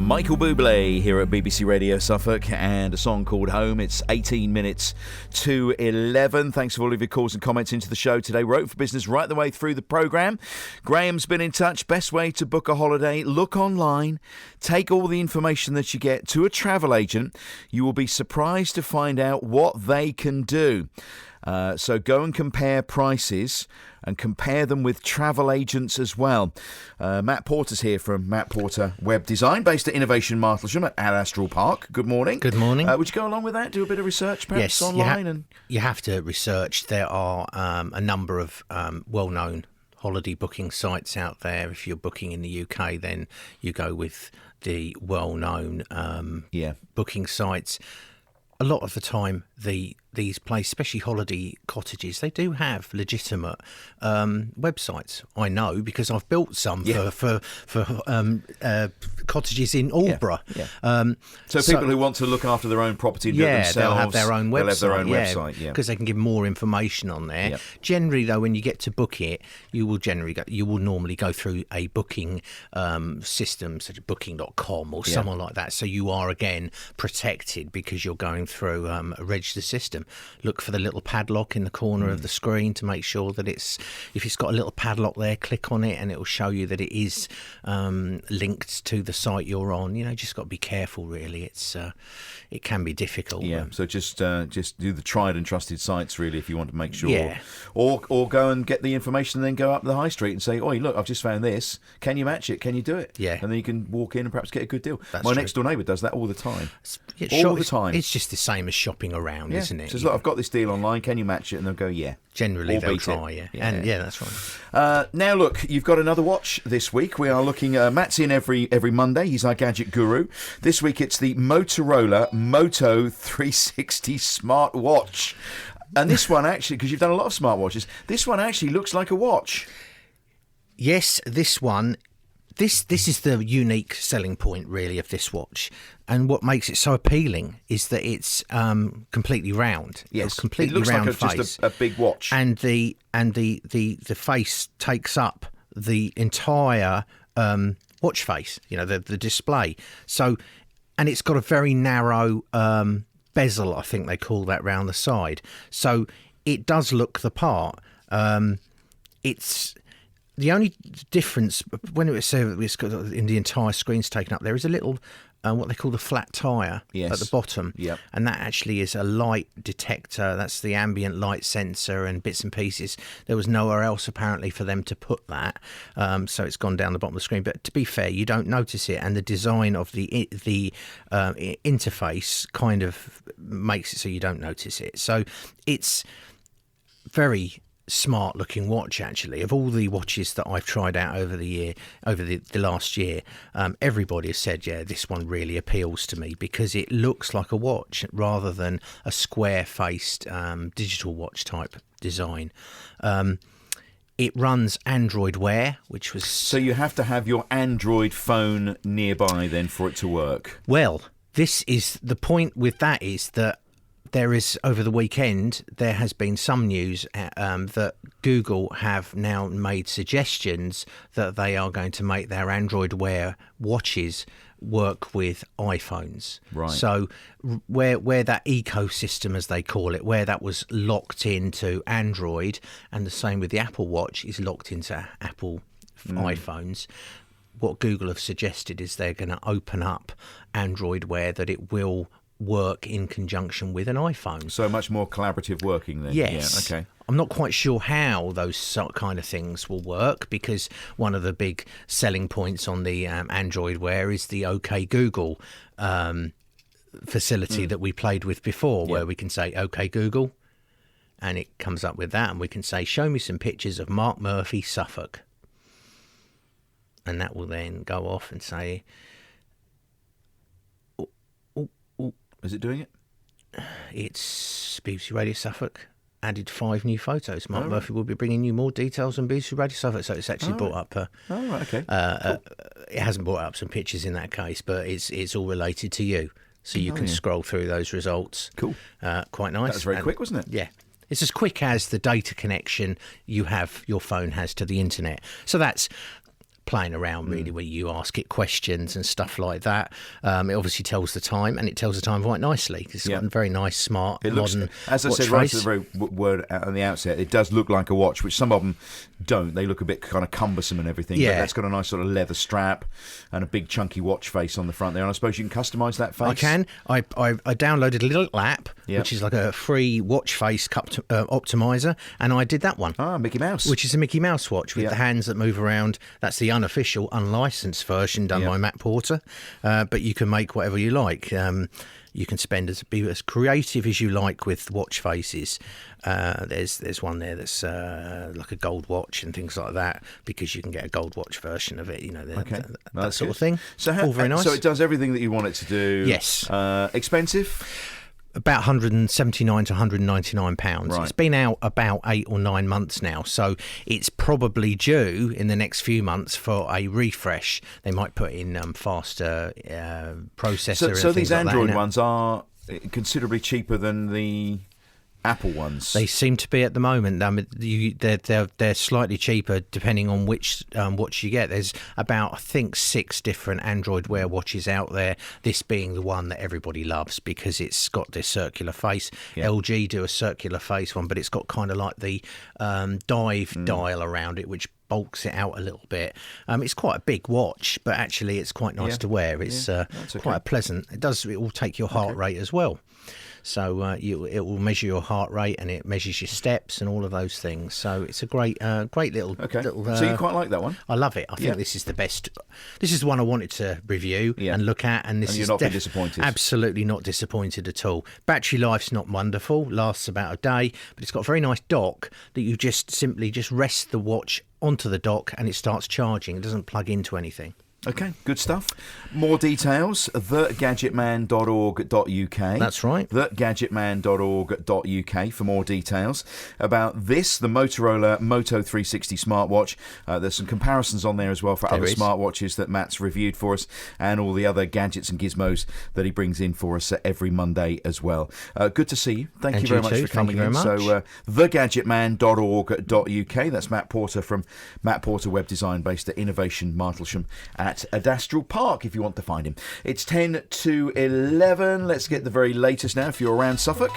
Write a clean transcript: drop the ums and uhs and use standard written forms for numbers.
Michael Bublé here at BBC Radio Suffolk, and a song called Home. It's 18 minutes to 11. Thanks for all of your calls and comments into the show today. Wrote for Business right the way through the programme. Graham's been in touch. Best way to book a holiday: look online, take all the information that you get to a travel agent. You will be surprised to find out what they can do. So go and compare prices and compare them with travel agents as well. Matt Porter's here from Matt Porter Web Design, based at Innovation Martlesham at Astral Park. Good morning. Good morning. Would you go along with that? Do a bit of research perhaps online? You have to research. There are a number of well-known holiday booking sites out there. If you're booking in the UK, then you go with the well-known booking sites. A lot of the time, these places, especially holiday cottages, they do have legitimate websites. I know because I've built some for cottages in Aldborough. So people who want to look after their own property and do it themselves, they'll have their own website. They'll have their own website, because they can give more information on there. Generally, though, when you get to book it, you will normally go through a booking system, such as Booking.com or someone like that. So you are again protected because you're going through a registered system. Look for the little padlock in the corner of the screen to make sure that if it's got a little padlock there, click on it and it will show you that it is linked to the site you're on. You know, just got to be careful. Really, it can be difficult. So just do the tried and trusted sites really if you want to make sure. Or go and get the information and then go up the high street and say, "Oh, look, I've just found this. Can you match it? Can you do it?" And then you can walk in and perhaps get a good deal. My next door neighbour does that all the time. All the time. It's just the same as shopping around, isn't it? Says, "Look, I've got this deal online. Can you match it?" And they'll go, "Yeah." Generally, they'll try. That's right. Now, look, you've got another watch this week. We are looking. Matt's in every Monday. He's our gadget guru. This week, it's the Motorola Moto 360 smartwatch. And this one actually, because you've done a lot of smartwatches, this one actually looks like a watch. Yes, this one. This is the unique selling point, really, of this watch. And what makes it so appealing is that it's completely round. Yes, it's completely it looks round like face. Just a big watch. And the face takes up the entire watch face. You know, the display. So, and it's got a very narrow bezel, I think they call that, round the side. So it does look the part. It's the only difference when it's got in the entire screen's taken up. There is a little what they call the flat tire at the bottom, and that actually is a light detector. That's the ambient light sensor and bits and pieces. There was nowhere else apparently for them to put that, so it's gone down the bottom of the screen. But to be fair, you don't notice it, and the design of the interface kind of makes it so you don't notice it. So it's very smart looking watch. Actually, of all the watches that I've tried out over the last year, everybody has said, this one really appeals to me because it looks like a watch rather than a square faced digital watch type design. It runs Android Wear, which was... So you have to have your Android phone nearby then for it to work? Well, this is the point with that, is that there is, over the weekend, there has been some news that Google have now made suggestions that they are going to make their Android Wear watches work with iPhones. Right. So where that ecosystem, as they call it, where that was locked into Android, and the same with the Apple Watch is locked into Apple iPhones, what Google have suggested is they're going to open up Android Wear, that it will work in conjunction with an iPhone. So much more collaborative working then. Yes. Yeah, okay. I'm not quite sure how those kind of things will work, because one of the big selling points on the Android Wear is the OK Google facility that we played with before, where we can say OK Google and it comes up with that, and we can say show me some pictures of Mark Murphy, Suffolk, and that will then go off and say, is it doing it? It's BBC Radio Suffolk added 5 new photos. Mark Murphy will be bringing you more details on BBC Radio Suffolk. So it's actually brought up cool. It hasn't brought up some pictures in that case, but it's all related to you. So you can scroll through those results. Cool. Quite nice. That was very quick, wasn't it? Yeah. It's as quick as the data connection your phone has to the internet. So that's playing around really, where you ask it questions and stuff like that. It obviously tells the time, and it tells the time quite nicely. It's got a very nice, smart, modern as I watch said right face. at the very word on the outset, it does look like a watch, which some of them don't. They look a bit kind of cumbersome and everything. Yeah. But that's got a nice sort of leather strap and a big chunky watch face on the front there. And I suppose you can customise that face. I can. I downloaded a little app, which is like a free watch face optimizer, and I did that one. Ah, Mickey Mouse. Which is a Mickey Mouse watch with the hands that move around. That's the unofficial, unlicensed version done by Matt Porter. But you can make whatever you like. You can be as creative as you like with watch faces. There's one there that's like a gold watch and things like that, because you can get a gold watch version of it. That sort of thing. So all very nice. So it does everything that you want it to do. Yes. Expensive? About £179 to £199. Right. It's been out about 8 or 9 months now, so it's probably due in the next few months for a refresh. They might put in faster processor. So these like Android ones are considerably cheaper than the Apple ones. They seem to be at the moment. They're slightly cheaper depending on which watch you get. There's about, I think, 6 different Android Wear watches out there. This being the one that everybody loves because it's got this circular face. LG do a circular face one, but it's got kind of like the dive dial around it, which bulks it out a little bit. It's quite a big watch, but actually it's quite nice to wear. It's quite pleasant. It will take your heart rate as well. So it will measure your heart rate, and it measures your steps and all of those things. So it's a great little. Okay. little so you quite like that one? I love it. I think this is the best. This is the one I wanted to review and look at, and you're not been disappointed. Absolutely not disappointed at all. Battery life's not wonderful. Lasts about a day, but it's got a very nice dock that you simply rest the watch onto the dock, and it starts charging. It doesn't plug into anything. Okay, good stuff. More details, thegadgetman.org.uk. That's right. Thegadgetman.org.uk for more details about this, the Motorola Moto 360 smartwatch. There's some comparisons on there as well for other smartwatches that Matt's reviewed for us, and all the other gadgets and gizmos that he brings in for us every Monday as well. Good to see you. Thank you very much for coming in. So, thegadgetman.org.uk. That's Matt Porter from Matt Porter Web Design, based at Innovation Martlesham at Adastral Park, if you want to find him. It's 10 to 11. Let's get the very latest now if you're around Suffolk.